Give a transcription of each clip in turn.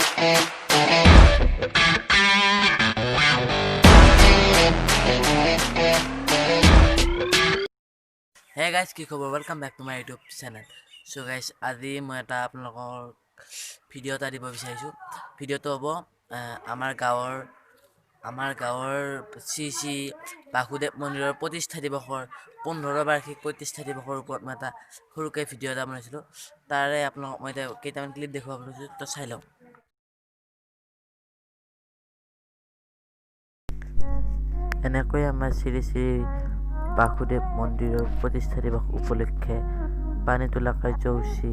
Hey guys, কি খবৰ? Welcome back to my YouTube channel. So guys, আজি মই এটা আপোনালোকৰ ভিডিও এটা দিব বিচাৰিছো। ভিডিওটো হ'ব আমাৰ গাঁৱৰ শ্ৰী বাসুদেৱ মন্দিৰৰ প্ৰতিষ্ঠা দিৱসৰ 15 বাৰ্ষিক প্ৰতিষ্ঠা দিৱসৰ ওপৰত মই এটা সৰুকৈ ভিডিও এটা বনাইছিলো। তাৰে আপোনালোকক মই কেইটামান ক্লিপ দেখুৱাব লৈছো, তো চাই লওক। এনেকৈ আমাৰ শ্ৰী বাসুদেৱ মন্দিৰৰ প্ৰতিষ্ঠা দিৱস উপলক্ষে পানী তোলা কাৰ্যসূচী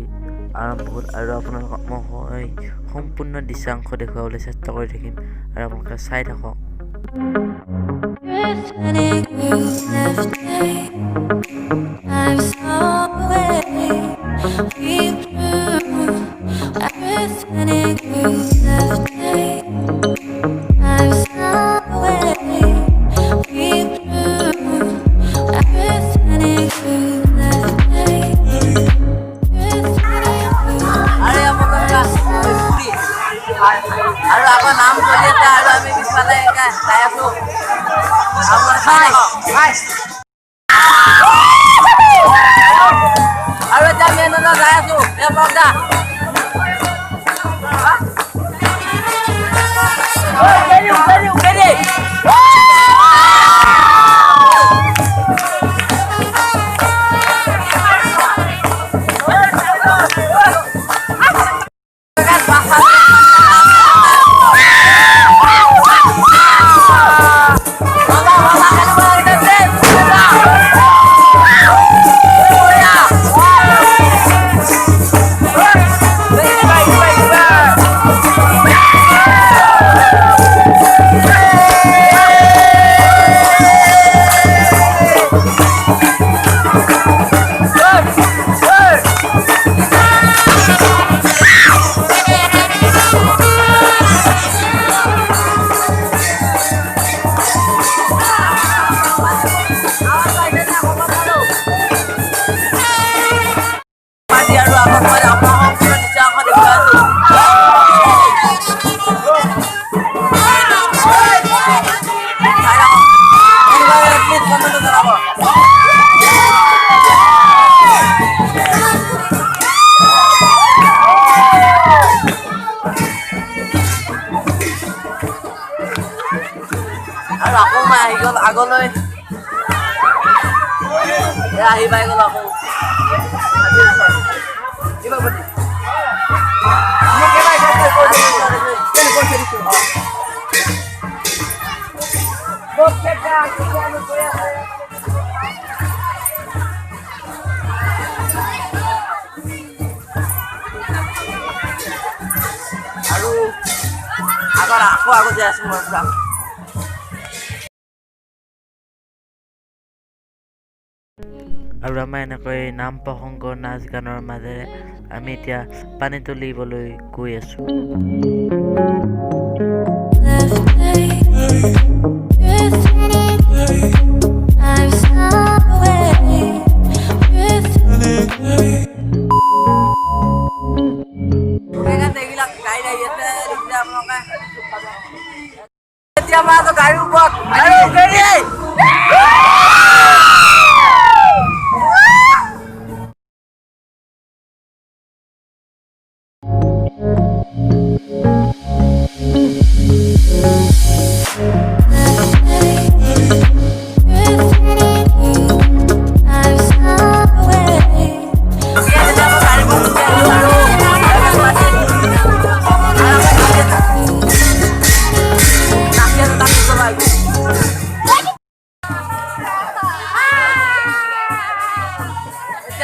আৰম্ভ হ'ল, আৰু আপোনালোকক মই সম্পূৰ্ণ দৃশ্যাংশ দেখুৱাবলৈ চেষ্টা কৰি থাকিম, আৰু আপোনালোকে চাই থাকক। আৰু আগৰ নাম চলি আছে, আৰু আমি পিছফালে গাই আছো। আৰু এতিয়া আমি এনেকৈ গাই আছো। আৰু আকৌ মই আহি গ'ল আগলৈ, আহি পাই গ'ল আকৌ। আৰু আকৌ আগত আছো মই পুৰা। আৰু আমাৰ এনেকৈ নাম প্ৰসংগ নাচ গানৰ মাজেৰে আমি এতিয়া পানী তুলিবলৈ গৈ আছো। এতিয়া আমাৰ গাড়ীৰ ওপৰত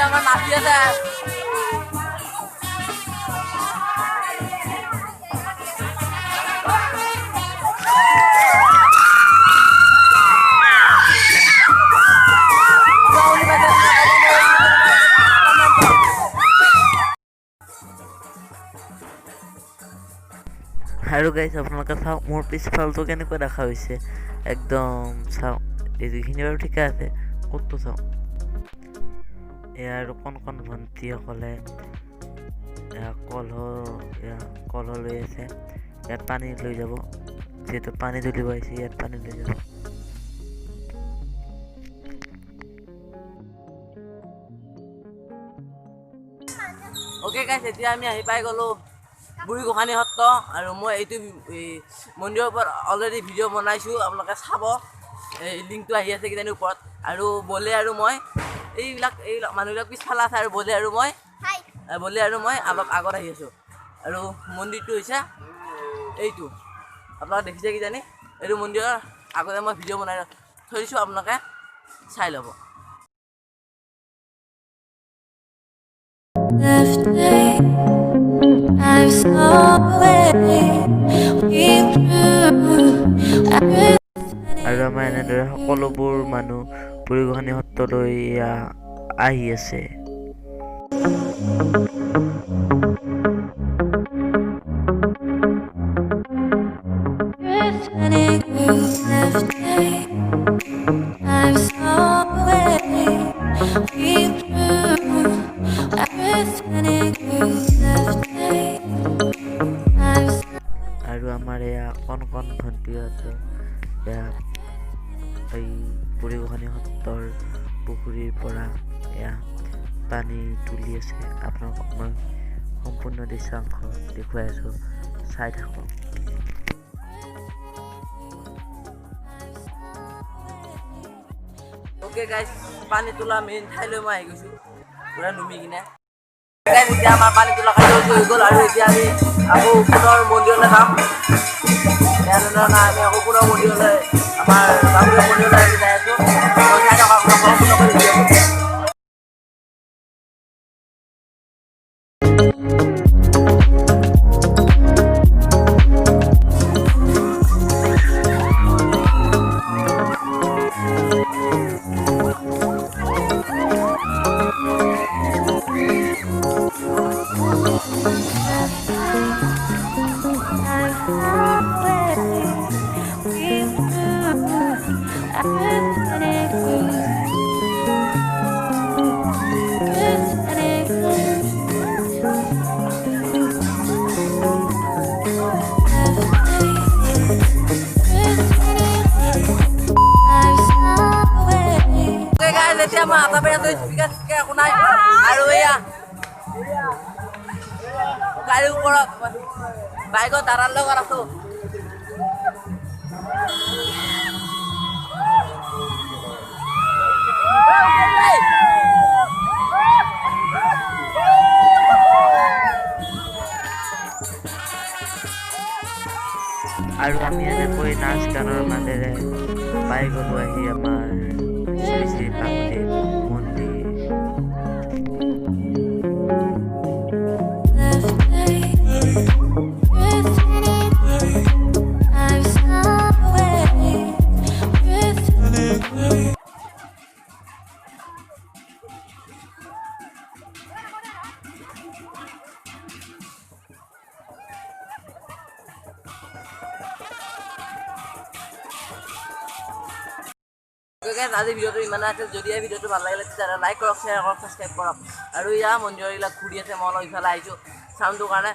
আমাৰ নাচি আছে। আৰু গাইছ আপোনালোকে চাওক মোৰ পিছফালটো কেনেকৈ দেখা হৈছে, একদম চাওক এইখিনি বাৰু ঠিকে আছে, ক'তটো চাওক এয়া আৰু কণ ভণ্টিসকলে কলহ লৈ আছে, ইয়াত পানী লৈ যাব, যিহেতু পানী তুলিব আহিছে ইয়াত পানী লৈ যাব। অ'কে গাইছ, এতিয়া আমি আহি পাই গ'লোঁ বুঢ়ী গোসানী সত্ৰ, আৰু মই এইটো মন্দিৰৰ ওপৰত অলৰেডি ভিডিঅ' বনাইছোঁ, আপোনালোকে চাব, এই লিংকটো আহি আছে কিজানি ওপৰত। আৰু বলে আৰু মই এইবিলাক মানুহবিলাক পিছফালে আছে, আৰু বলে আৰু মই অলপ আগত আহি আছোঁ। আৰু মন্দিৰটো হৈছে এইটো, আপোনালোকে দেখিছে কিজানি, এইটো মন্দিৰৰ আগতে মই ভিডিঅ' বনাই থৈ দিছোঁ, আপোনালোকে চাই ল'ব। আৰু আমাৰ এনেদৰে সকলোবোৰ মানুহ বুঢ়ী গোসানী সত্ৰলৈ আহি আছে। আৰু আমাৰ এয়া কণ ভণ্টিহঁতে এই বুঢ়ী গোসানী সত্ৰৰ পুখুৰীৰ পৰা পানী তুলি আছে। আপোনালোকক মই সম্পূৰ্ণ দৃশ্যাংশ দেখুৱাই আছোঁ, চাই থাকক। অ'কে গাইজ, পানী তোলা মেইন ঠাইলৈ মই আহি গৈছোঁ, পূৰা নুমি কিনে। এতিয়া আমাৰ পানী তোলা কাৰ্য হৈ গ'ল, আৰু এতিয়া আমি আকৌ পুনৰ মন্দিৰলৈ যাম। আমি আকৌ পুনৰ মন্দিৰলৈ, আমাৰ বামুণীয়া মন্দিৰলৈ আমি যাই আছোঁ। চাই থকা এতিয়া মই আটা পেৰা থৈছোঁ, বিকাশ একো নাই। আৰু এয়া গাড়ীৰ ওপৰত বাইকত দাদাৰ লগত আছোঁ। আৰু আমি এনেকৈ নাচ গানৰ মাজেৰে পাই গ'লোঁ আহি আমাৰ শ্ৰী শ্ৰী বাসুদেৱ মন্দিৰ। আজি ভিডিঅ'টো ইমানে আছিল। যদি এই ভিডিঅ'টো ভাল লাগিলে তেতিয়াহ'লে লাইক কৰক, শ্বেয়াৰ কৰক, ছাবস্ক্ৰাইব কৰক। আৰু মন্দিৰবিলাক ঘূৰি আছে, মই অলপ ইফালে আহিছোঁ চাউণ্ডটোৰ কাৰণে।